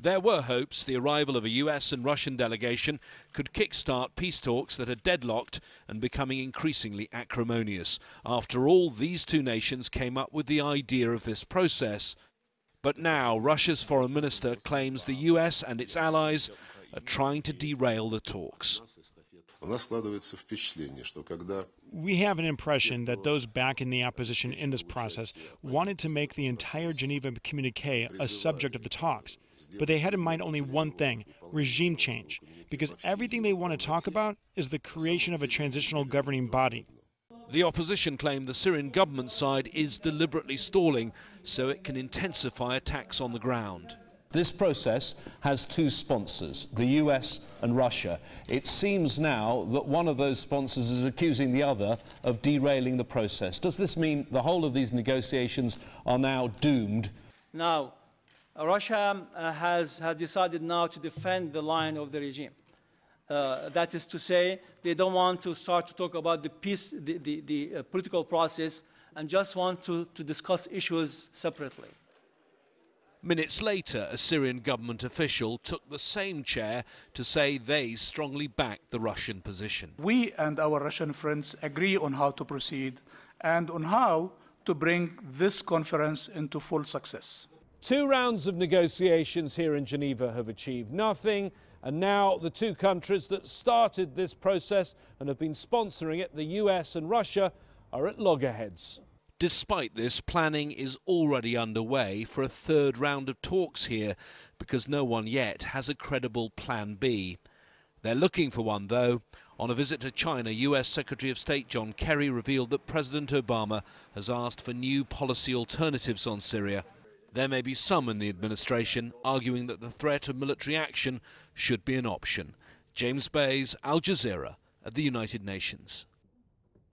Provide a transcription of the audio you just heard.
There were hopes the arrival of a US and Russian delegation could kickstart peace talks that are deadlocked and becoming increasingly acrimonious. After all, these two nations came up with the idea of this process. But now Russia's foreign minister claims the US and its allies are trying to derail the talks. We have an impression that those back in the opposition in this process wanted to make the entire Geneva communique a subject of the talks. But they had in mind only one thing: regime change, because everything they want to talk about is the creation of a transitional governing body. The opposition claim the Syrian government side is deliberately stalling so it can intensify attacks on the ground. This process has two sponsors, the US and Russia. It seems now that one of those sponsors is accusing the other of derailing the process. Does this mean the whole of these negotiations are now doomed? Now, Russia has decided now to defend the line of the regime. That is to say, they don't want to start to talk about the peace, the political process, and just want to discuss issues separately. Minutes later, a Syrian government official took the same chair to say they strongly back the Russian position. We and our Russian friends agree on how to proceed and on how to bring this conference into full success. 2 rounds of negotiations here in Geneva have achieved nothing, and now the two countries that started this process and have been sponsoring it, the US and Russia, are at loggerheads. Despite this, planning is already underway for a third round of talks here, because no one yet has a credible plan B. They're looking for one, though. On a visit to China, US Secretary of State John Kerry revealed that President Obama has asked for new policy alternatives on Syria. There may be some in the administration arguing that the threat of military action should be an option. James Bays, Al Jazeera, at the United Nations.